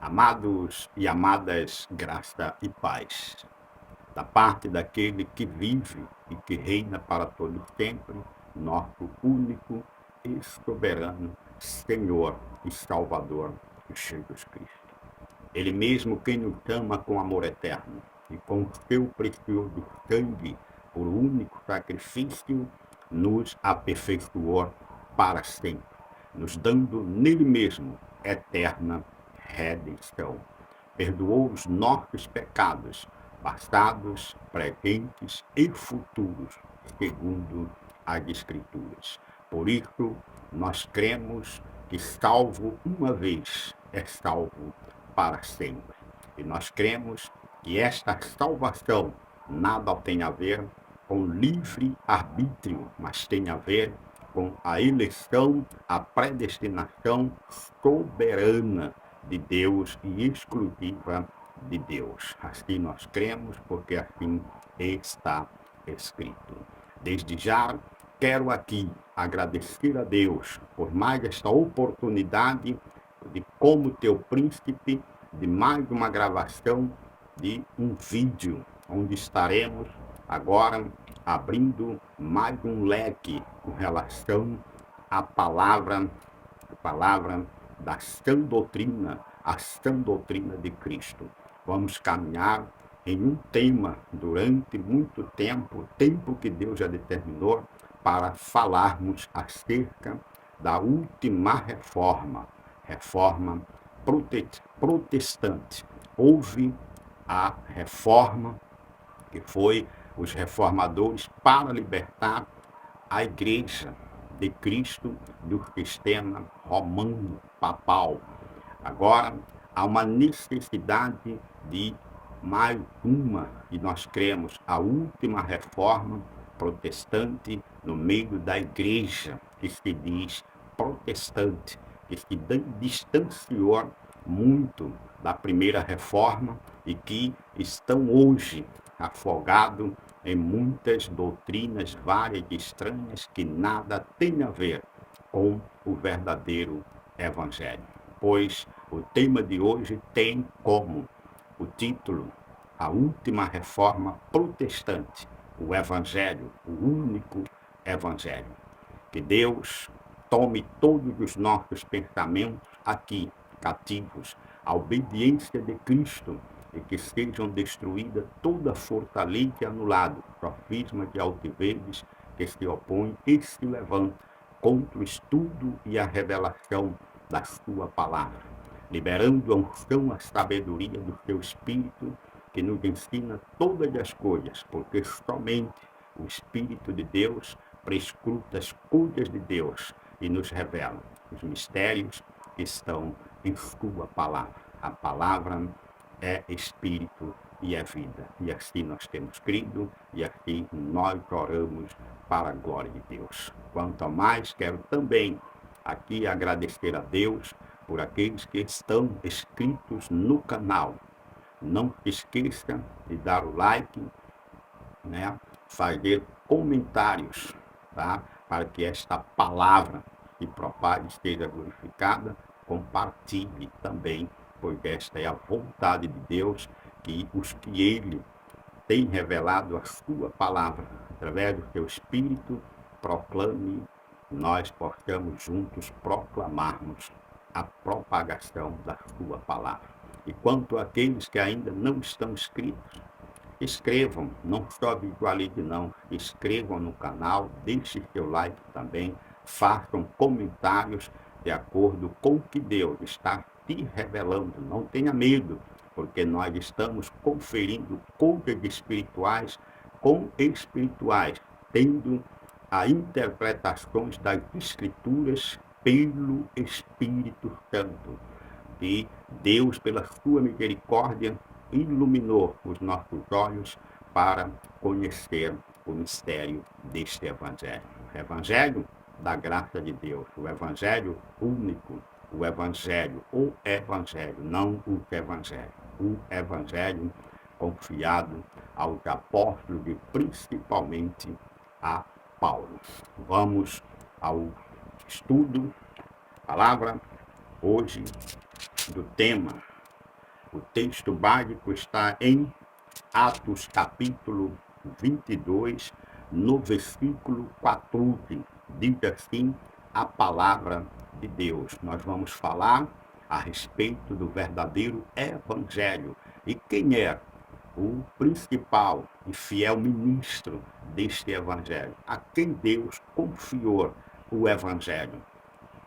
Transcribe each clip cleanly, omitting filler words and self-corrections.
Amados e amadas, graça e paz, da parte daquele que vive e que reina para todo sempre, nosso único e soberano Senhor e Salvador, Jesus Cristo. Ele mesmo quem nos ama com amor eterno e com seu precioso sangue, por único sacrifício, nos aperfeiçoou para sempre, nos dando nele mesmo eterna redenção. Perdoou os nossos pecados, passados, presentes e futuros, segundo as Escrituras. Por isso, nós cremos que salvo uma vez é salvo para sempre. E nós cremos que esta salvação nada tem a ver com livre arbítrio, mas tem a ver com a eleição, a predestinação soberana de Deus e exclusiva de Deus. Assim nós cremos, porque assim está escrito. Desde já, quero aqui agradecer a Deus por mais esta oportunidade de, como teu príncipe, de mais uma gravação de um vídeo, onde estaremos agora abrindo mais um leque com relação à palavra da sã doutrina, a sã doutrina de Cristo. Vamos caminhar em um tema durante muito tempo, tempo que Deus já determinou, para falarmos acerca da última reforma protestante. Houve a reforma, que foi os reformadores para libertar a igreja de Cristo do sistema romano papal. Agora há uma necessidade de mais uma, e nós cremos, a última reforma protestante no meio da igreja, que se diz protestante, que se distanciou muito da primeira reforma e que estão hoje afogados em muitas doutrinas várias e estranhas que nada têm a ver com o verdadeiro evangelho. Pois o tema de hoje tem como o título A Última Reforma Protestante, o Evangelho, o único Evangelho. Que Deus tome todos os nossos pensamentos aqui, cativos, à obediência de Cristo, e que sejam destruídas toda fortaleza e anulado, sofisma de altivez que se opõe e se levanta contra o estudo e a revelação da sua palavra, liberando a unção, a sabedoria do seu Espírito, que nos ensina todas as coisas, porque somente o Espírito de Deus prescruta as coisas de Deus e nos revela os mistérios que estão em sua palavra. A palavra é Espírito e é vida. E assim nós temos crido, e assim nós oramos para a glória de Deus. Quanto a mais, quero também aqui agradecer a Deus por aqueles que estão inscritos no canal. Não se esqueça de dar o like, fazer comentários, tá? Para que esta palavra que propague seja glorificada. Compartilhe também, pois esta é a vontade de Deus, que os que Ele tem revelado a sua palavra, através do seu Espírito, proclame, nós possamos juntos proclamarmos a propagação da sua palavra. E quanto àqueles que ainda não estão inscritos, escrevam, não só visualize não, escrevam no canal, deixe seu like também, façam comentários de acordo com o que Deus está te revelando. Não tenha medo, porque nós estamos conferindo coisas espirituais com espirituais, tendo as interpretações das Escrituras pelo Espírito Santo. E Deus, pela sua misericórdia, iluminou os nossos olhos para conhecer o mistério deste Evangelho. O Evangelho da graça de Deus, o Evangelho único, o Evangelho, não o Evangelho, o Evangelho confiado aos apóstolos e principalmente a Paulo. Vamos ao estudo, palavra, hoje, do tema O texto básico está em Atos capítulo 22, no versículo 14. Diz assim a palavra de Deus. Nós vamos falar a respeito do verdadeiro evangelho. E quem é o principal e fiel ministro deste evangelho? A quem Deus confiou o evangelho?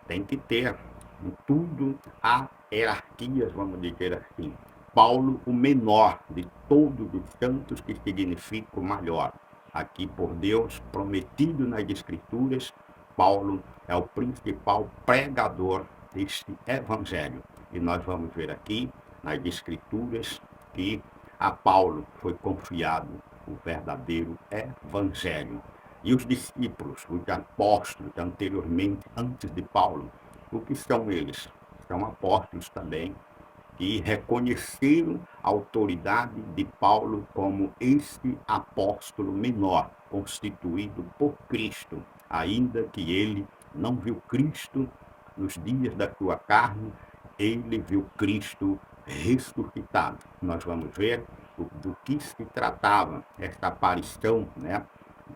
Tem que ter em tudo há hierarquias, vamos dizer assim. Paulo, o menor de todos os santos, que significa o maior. Aqui por Deus, prometido nas Escrituras, Paulo é o principal pregador deste evangelho. E nós vamos ver aqui nas Escrituras que a Paulo foi confiado o verdadeiro evangelho. E os discípulos, os apóstolos anteriormente, antes de Paulo, o que são eles? São apóstolos também, que reconheceram a autoridade de Paulo como este apóstolo menor, constituído por Cristo, ainda que ele não viu Cristo nos dias da sua carne, ele viu Cristo ressuscitado. Nós vamos ver do que se tratava esta aparição,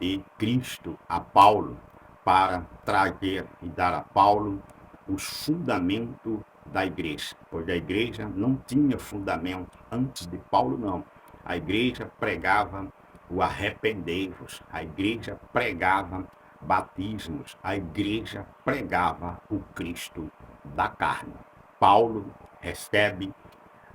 de Cristo a Paulo, para trazer e dar a Paulo os fundamentos da igreja, pois a igreja não tinha fundamento antes de Paulo, não. A igreja pregava o arrependei-vos, a igreja pregava batismos, a igreja pregava o Cristo da carne. Paulo recebe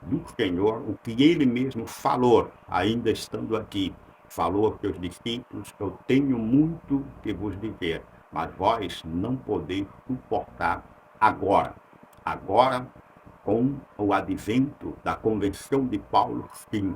do Senhor o que ele mesmo falou, ainda estando aqui. Falou aos seus discípulos: eu tenho muito que vos dizer, mas vós não podeis suportar agora. Agora, com o advento da conversão de Paulo, sim,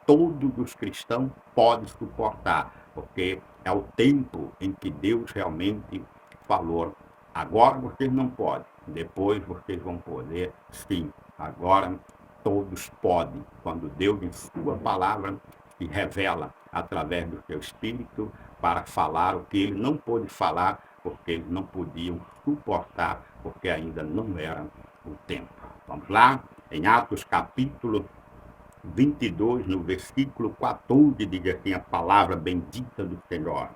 todos os cristãos podem suportar, porque é o tempo em que Deus realmente falou. Agora vocês não podem, depois vocês vão poder, sim. Agora todos podem, quando Deus em sua palavra se revela através do seu Espírito para falar o que ele não pôde falar, porque eles não podiam suportar, porque ainda não era o tempo. Vamos lá, em Atos capítulo 22, no versículo 14, diz assim a palavra bendita do Senhor.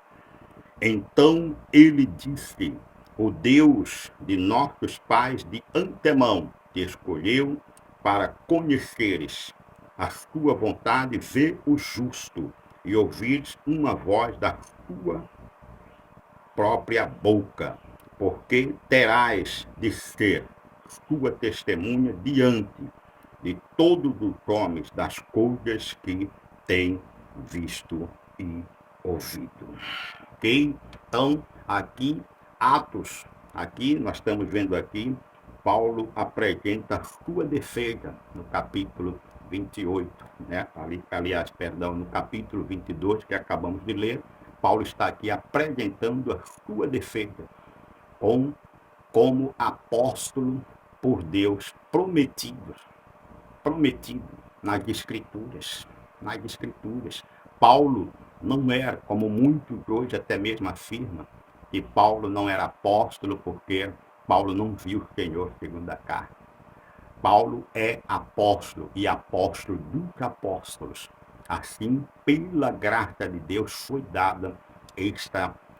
Então ele disse: o Deus de nossos pais de antemão te escolheu para conheceres a sua vontade, ver o justo e ouvires uma voz da sua própria boca, porque terás de ser sua testemunha diante de todos os homens das coisas que tem visto e ouvido. Ok? Então, aqui, Atos, aqui nós estamos vendo aqui, Paulo apresenta a sua defesa no capítulo 28, aliás, perdão, no capítulo 22, que acabamos de ler, Paulo está aqui apresentando a sua defesa como apóstolo por Deus prometido nas Escrituras. Nas Escrituras. Paulo não era, como muitos hoje até mesmo afirmam, que Paulo não era apóstolo porque Paulo não viu o Senhor segundo a carne. Paulo é apóstolo e apóstolo dos apóstolos. Assim, pela graça de Deus, foi dada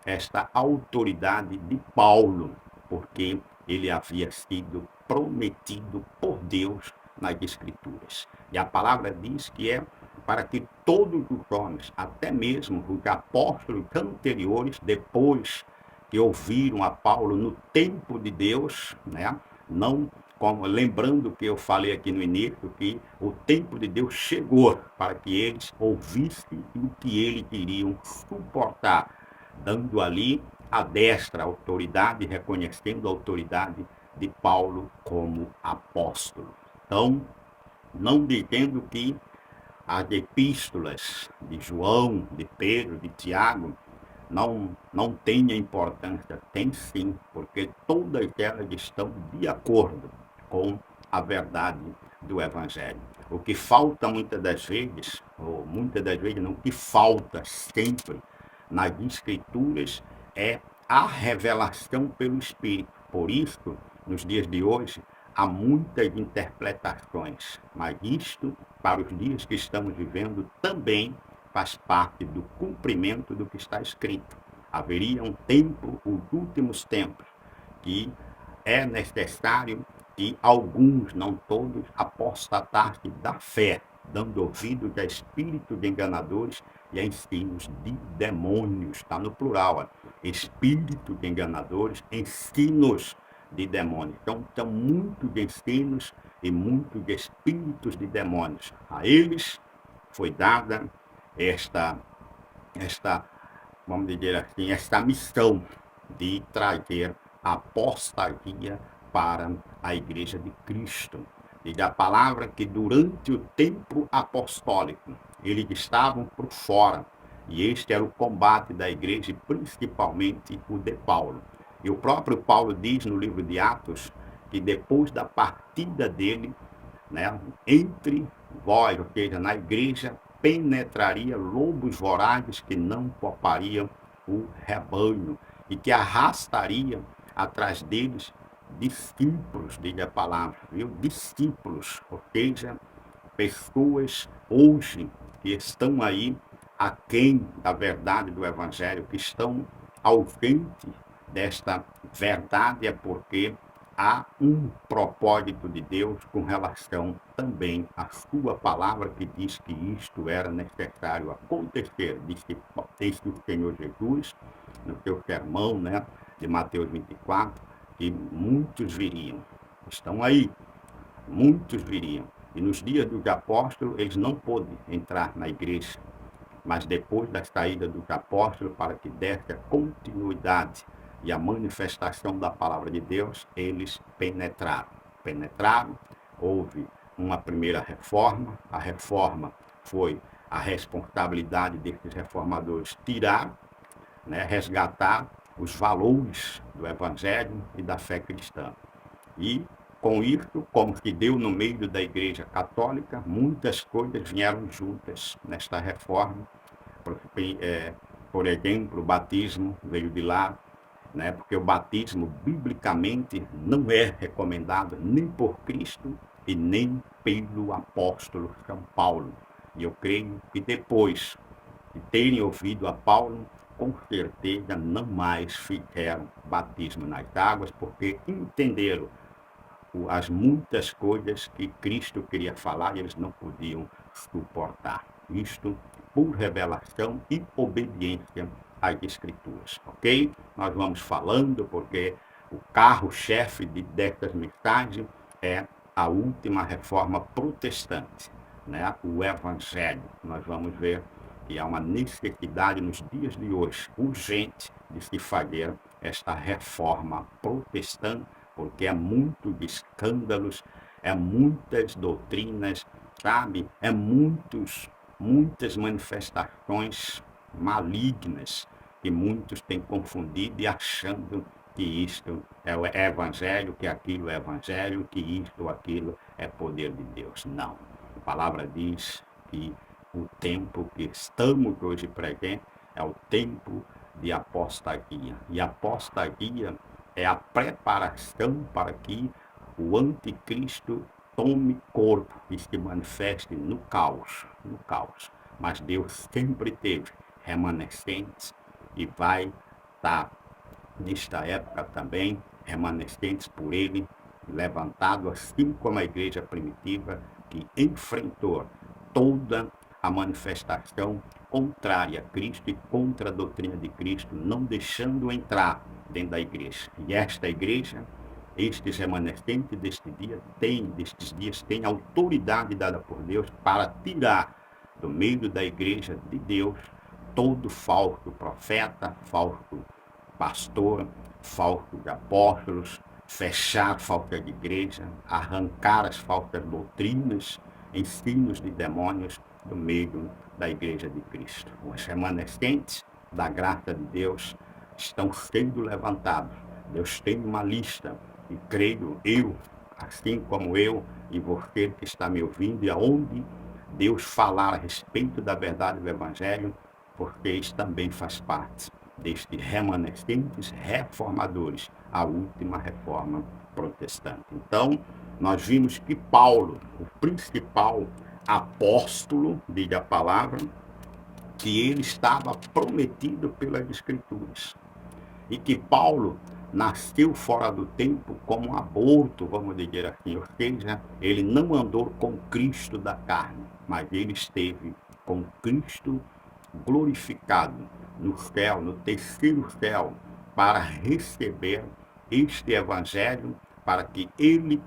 esta autoridade de Paulo, porque ele havia sido prometido por Deus nas Escrituras. E a palavra diz que é para que todos os homens, até mesmo os apóstolos anteriores, depois que ouviram a Paulo no tempo de Deus, não como, lembrando que eu falei aqui no início, que o tempo de Deus chegou para que eles ouvissem o que eles iriam suportar, dando ali a destra autoridade, reconhecendo a autoridade de Paulo como apóstolo. Então, não dizendo que as epístolas de João, de Pedro, de Tiago, não tenha importância. Tem sim, porque todas elas estão de acordo com a verdade do Evangelho. O que falta muitas das vezes não, o que falta sempre nas Escrituras é a revelação pelo Espírito. Por isso, nos dias de hoje, há muitas interpretações, mas isto, para os dias que estamos vivendo, também faz parte do cumprimento do que está escrito. Haveria um tempo, os últimos tempos, que é necessário que alguns, não todos, apostatassem da fé, dando ouvidos a espíritos de enganadores e a ensinos de demônios. Está no plural, ó. Espíritos de enganadores, ensinos de demônios. Então, muitos de ensinos e muitos de espíritos de demônios. A eles foi dada esta, vamos dizer assim, esta missão de trazer a apostasia para a Igreja de Cristo. Diz a palavra que durante o tempo apostólico eles estavam por fora, e este era o combate da igreja, principalmente o de Paulo. E o próprio Paulo diz no livro de Atos que depois da partida dele, né, entre vós, ou seja, na igreja, penetraria lobos vorazes que não poupariam o rebanho e que arrastaria atrás deles discípulos, diga a palavra, viu? Discípulos, ou seja, pessoas hoje que estão aí aquém da verdade do Evangelho, que estão ausentes desta verdade, é porque há um propósito de Deus com relação também à sua palavra, que diz que isto era necessário acontecer, disse o Senhor Jesus no seu sermão, né, de Mateus 24, que muitos viriam. Estão aí, muitos viriam. E nos dias dos apóstolos, eles não pôde entrar na igreja, mas depois da saída dos apóstolos, para que desse a continuidade e a manifestação da palavra de Deus, eles penetraram, houve uma primeira reforma, a reforma foi a responsabilidade desses reformadores tirar, né, resgatar os valores do Evangelho e da fé cristã. E com isso, como se deu no meio da Igreja Católica, muitas coisas vieram juntas nesta reforma. Por exemplo, o batismo veio de lá, né? Porque o batismo, biblicamente, não é recomendado nem por Cristo e nem pelo apóstolo São Paulo. E eu creio que depois de terem ouvido a Paulo, com certeza não mais fizeram batismo nas águas, porque entenderam as muitas coisas que Cristo queria falar e eles não podiam suportar. Isto por revelação e obediência às Escrituras, ok? Nós vamos falando porque o carro-chefe dessas mensagens é a última reforma protestante, né? O Evangelho. Nós vamos ver que há uma necessidade nos dias de hoje, urgente, de se fazer esta reforma protestante, porque é muito de escândalos, é muitas doutrinas, sabe? É muitas manifestações malignas que muitos têm confundido e achando que isto é o evangelho, que aquilo é evangelho, que isto ou aquilo é poder de Deus. Não. A palavra diz que o tempo que estamos hoje presente é o tempo de apostasia. E a apostasia é a preparação para que o anticristo tome corpo e se manifeste no caos, no caos. Mas Deus sempre teve remanescentes e vai estar, nesta época também, remanescentes por ele, levantado, assim como a igreja primitiva, que enfrentou toda a manifestação contrária a Cristo e contra a doutrina de Cristo, não deixando entrar dentro da igreja. E esta igreja, estes remanescentes destes dias, têm autoridade dada por Deus para tirar do meio da igreja de Deus todo falso profeta, falso pastor, falsos apóstolos, fechar falsa de igreja, arrancar as falsas doutrinas, ensinos de demônios do meio da igreja de Cristo. Os remanescentes da graça de Deus estão sendo levantados. Deus tem uma lista e creio eu, assim como eu e você que está me ouvindo, e aonde Deus falar a respeito da verdade do Evangelho, vocês também faz parte destes remanescentes reformadores, a última reforma protestante. Então, nós vimos que Paulo, o principal apóstolo, diz a palavra, que ele estava prometido pelas Escrituras. E que Paulo nasceu fora do tempo como um aborto, vamos dizer assim, ou seja, ele não andou com Cristo da carne, mas ele esteve com Cristo glorificado no céu, no terceiro céu, para receber este evangelho, para que ele,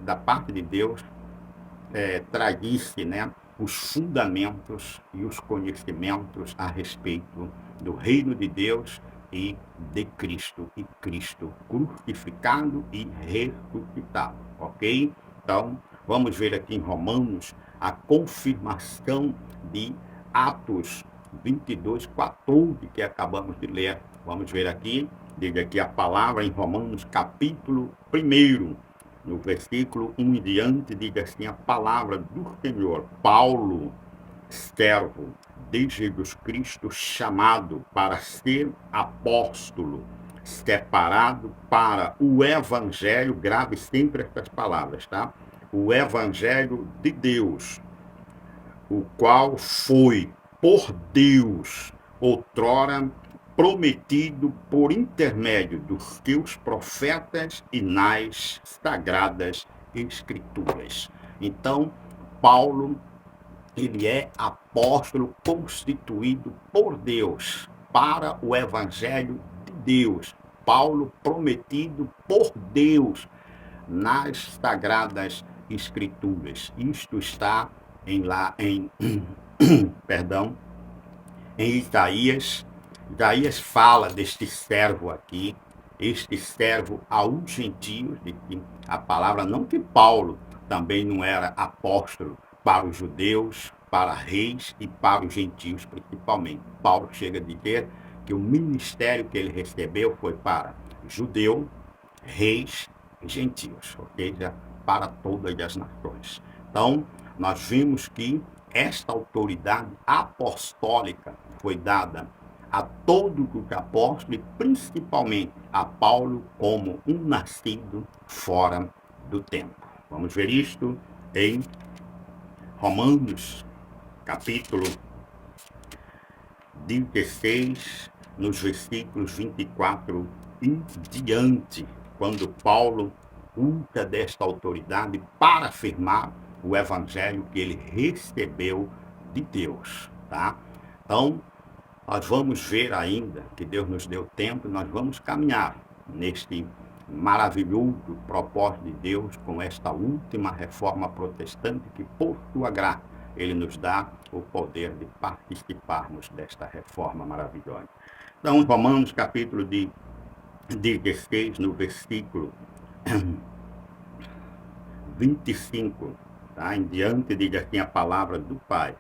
da parte de Deus, tragisse, né, os fundamentos e os conhecimentos a respeito do reino de Deus e Cristo crucificado e ressuscitado, ok? Então, vamos ver aqui em Romanos a confirmação de Atos 22:14, que acabamos de ler. Vamos ver aqui, diz aqui a palavra em Romanos capítulo 1, no versículo 1 em diante, diz assim a palavra do Senhor: Paulo, servo de Jesus Cristo, chamado para ser apóstolo, separado para o evangelho, grave sempre estas palavras, tá? O evangelho de Deus, o qual foi por Deus outrora prometido por intermédio dos seus profetas e nas sagradas escrituras. Então, Paulo, ele é apóstolo constituído por Deus para o evangelho de Deus. Paulo prometido por Deus nas sagradas escrituras. Isto está perdão, em Isaías. Isaías fala deste servo aqui, este servo aos gentios, de que a palavra, não que Paulo também não era apóstolo para os judeus, para reis e para os gentios principalmente. Paulo chega a dizer que o ministério que ele recebeu foi para judeu, reis e gentios, ou seja, para todas as nações. Então, nós vimos que esta autoridade apostólica foi dada a todos os apóstolos e principalmente a Paulo como um nascido fora do tempo. Vamos ver isto em Romanos, capítulo 16, nos versículos 24 em diante, quando Paulo usa desta autoridade para afirmar o evangelho que ele recebeu de Deus, tá? Então, nós vamos ver ainda, que Deus nos deu tempo, nós vamos caminhar neste maravilhoso propósito de Deus com esta última reforma protestante que, por sua graça, ele nos dá o poder de participarmos desta reforma maravilhosa. Então, Romanos, capítulo de 16, no versículo 25, tá? Em diante, diz assim a palavra do Pai.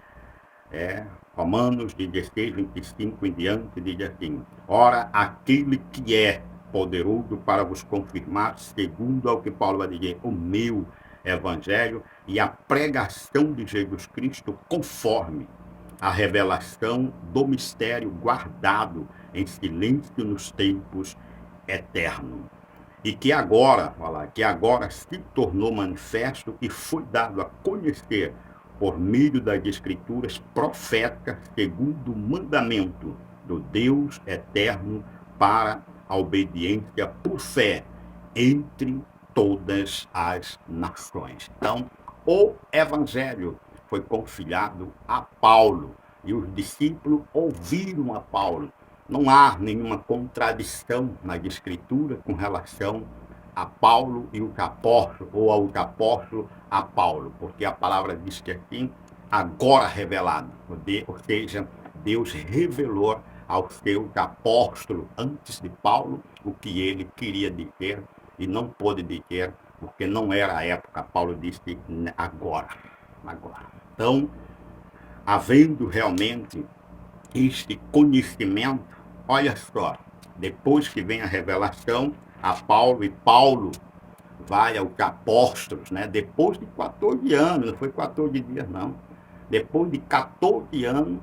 Romanos 16, 25 em diante, diz assim: ora, aquele que é poderoso para vos confirmar, segundo ao que Paulo vai dizer, o meu evangelho e a pregação de Jesus Cristo, conforme a revelação do mistério guardado em silêncio nos tempos eternos. E que agora se tornou manifesto e foi dado a conhecer por meio das escrituras proféticas, segundo o mandamento do Deus eterno para a obediência por fé entre todas as nações. Então, o evangelho foi confiado a Paulo e os discípulos ouviram a Paulo. Não há nenhuma contradição na escritura com relação a Paulo e o apóstolo, ou ao apóstolo a Paulo, porque a palavra diz que assim, agora revelado, ou seja, Deus revelou aos seus apóstolos antes de Paulo o que ele queria dizer e não pôde dizer, porque não era a época. Paulo disse agora. Então, havendo realmente este conhecimento, olha só, depois que vem a revelação a Paulo, e Paulo vai aos apóstolos, né? Depois de 14 anos, não foi 14 dias não, depois de 14 anos,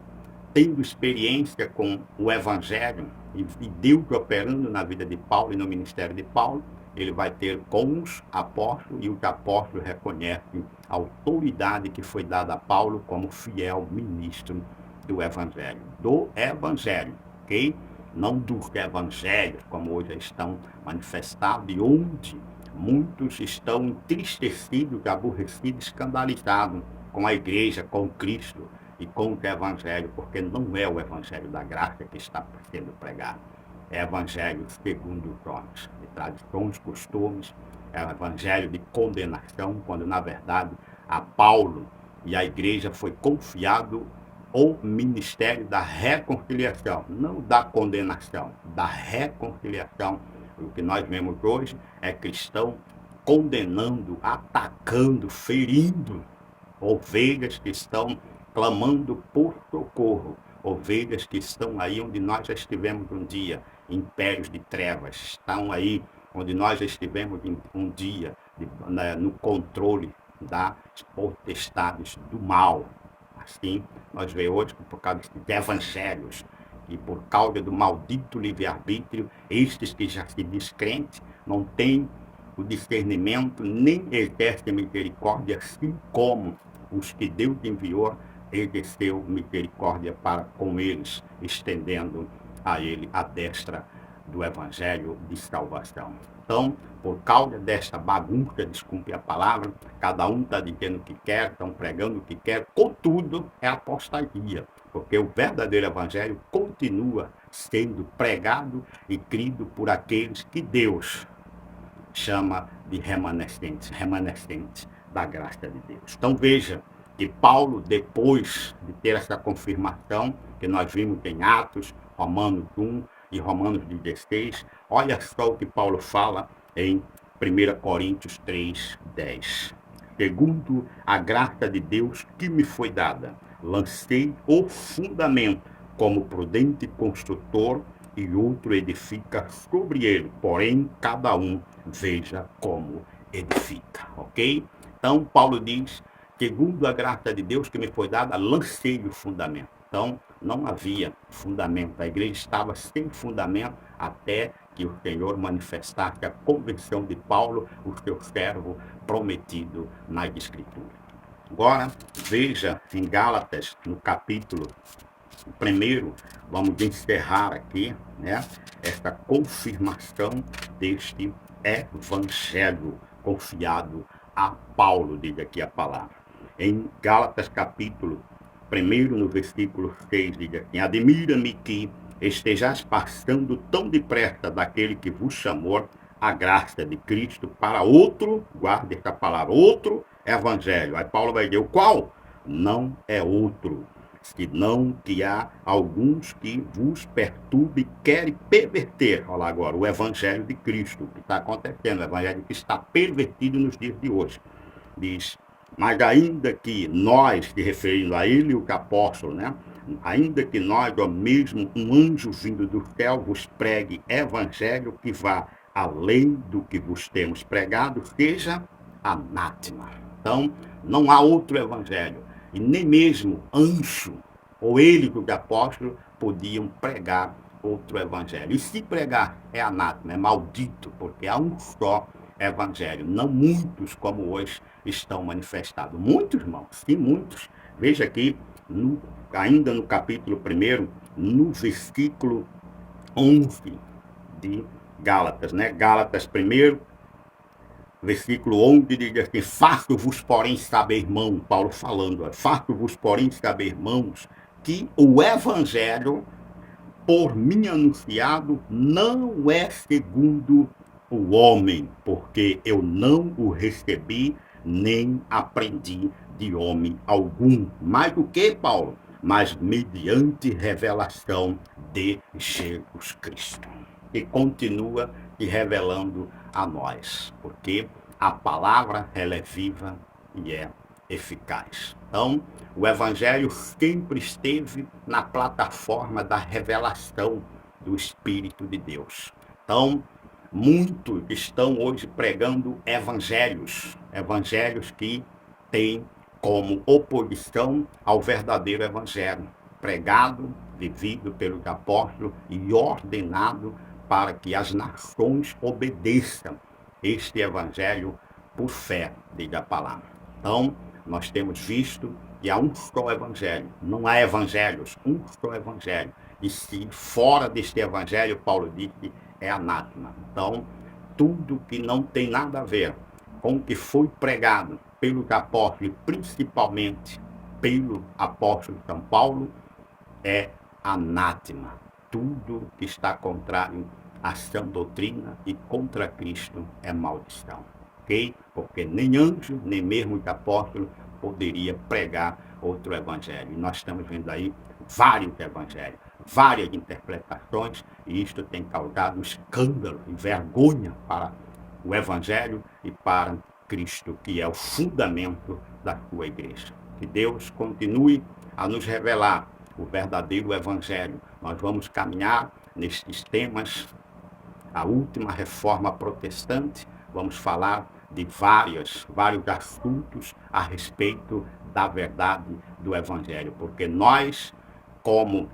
tendo experiência com o evangelho, e Deus operando na vida de Paulo e no ministério de Paulo, ele vai ter com os apóstolos, e os apóstolos reconhecem a autoridade que foi dada a Paulo como fiel ministro do Evangelho. Do Evangelho, ok? Não dos evangelhos, como hoje estão manifestados, e onde muitos estão entristecidos, aborrecidos, escandalizados com a igreja, com Cristo e com o evangelho, porque não é o evangelho da graça que está sendo pregado. É evangelho segundo os homens, de tradições, costumes, é o evangelho de condenação, quando na verdade a Paulo e a igreja foi confiado o ministério da reconciliação, não da condenação, da reconciliação. O que nós vemos hoje é cristão condenando, atacando, ferindo ovelhas que estão clamando por socorro, ovelhas que estão aí onde nós já estivemos um dia, impérios de trevas, estão aí onde nós já estivemos um dia no controle das potestades do mal. Assim, nós vemos hoje que por causa dos evangelhos e por causa do maldito livre-arbítrio, estes que já se descrentes não têm o discernimento, nem exercem misericórdia, assim como os que Deus enviou, exerceu misericórdia para com eles, estendendo a ele a destra do evangelho de salvação. Então, por causa desta bagunça, desculpe a palavra, cada um está dizendo o que quer, estão pregando o que quer, contudo, é apostasia, porque o verdadeiro evangelho continua sendo pregado e crido por aqueles que Deus chama de remanescentes da graça de Deus. Então veja que Paulo, depois de ter essa confirmação, que nós vimos em Atos, Romanos 1 e Romanos 16, olha só o que Paulo fala em 1 Coríntios 3, 10. Segundo a graça de Deus que me foi dada, lancei o fundamento como prudente construtor, e outro edifica sobre ele, porém cada um veja como edifica, ok? Então Paulo diz, segundo a graça de Deus que me foi dada, lancei o fundamento. Então não havia fundamento, a igreja estava sem fundamento até que o Senhor manifestasse a conversão de Paulo, o seu servo prometido nas Escrituras. Agora veja em Gálatas, no capítulo primeiro, vamos encerrar aqui, né, esta confirmação deste evangelho confiado a Paulo, diz aqui a palavra. Em Gálatas capítulo 1, no versículo 6, diz assim, admira-me que estejais passando tão depressa daquele que vos chamou a graça de Cristo para outro, guarde essa palavra, outro evangelho. Aí Paulo vai dizer, o qual não é outro, senão que há alguns que vos perturbem e querem perverter, olha lá agora, o evangelho de Cristo, o que está acontecendo, o evangelho que está pervertido nos dias de hoje. Diz, mas ainda que nós, se referindo a ele, o apóstolo, né? Ainda que nós, ou mesmo um anjo vindo do céu, vos pregue evangelho que vá além do que vos temos pregado, seja anátema. Então, não há outro evangelho. E nem mesmo anjo, ou ele do apóstolo, podiam pregar outro evangelho. E se pregar, é anátema, é maldito, porque há um só evangelho, não muitos como hoje estão manifestados. Muitos, irmãos, sim, muitos. Veja aqui, ainda no capítulo 1, no versículo 11 de Gálatas, né? Gálatas 1, versículo 11, diz assim, faço-vos, porém, saber, irmão, Paulo falando, faço-vos, porém, saber, irmãos, que o evangelho por mim anunciado não é segundo o homem, porque eu não o recebi, nem aprendi de homem algum. Mais do que, Paulo? Mas mediante revelação de Jesus Cristo, que continua se revelando a nós, porque a palavra ela é viva e é eficaz. Então, o evangelho sempre esteve na plataforma da revelação do Espírito de Deus. Então, muitos estão hoje pregando evangelhos que têm como oposição ao verdadeiro evangelho, pregado, vivido pelos apóstolos e ordenado para que as nações obedeçam este evangelho por fé, diga a palavra. Então, nós temos visto que há um só evangelho, não há evangelhos, um só evangelho. E se fora deste evangelho, Paulo diz que é anátema. Então, tudo que não tem nada a ver com o que foi pregado pelos apóstolos, principalmente pelo apóstolo São Paulo, é anátema. Tudo que está contrário à sã doutrina e contra Cristo é maldição. Ok? Porque nem anjo, nem mesmo os apóstolos poderia pregar outro evangelho. E nós estamos vendo aí vários evangelhos, várias interpretações, e isto tem causado escândalo e vergonha para o evangelho e para Cristo, que é o fundamento da sua igreja. Que Deus continue a nos revelar o verdadeiro evangelho. Nós vamos caminhar nestes temas, a última reforma protestante, vamos falar de vários assuntos a respeito da verdade do evangelho, porque nós, como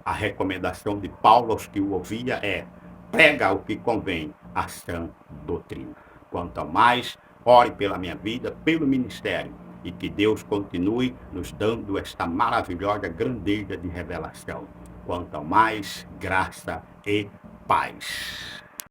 a recomendação de Paulo aos que o ouvia é: prega o que convém à sã doutrina. Quanto ao mais, ore pela minha vida, pelo ministério, e que Deus continue nos dando esta maravilhosa grandeza de revelação. Quanto ao mais, graça e paz.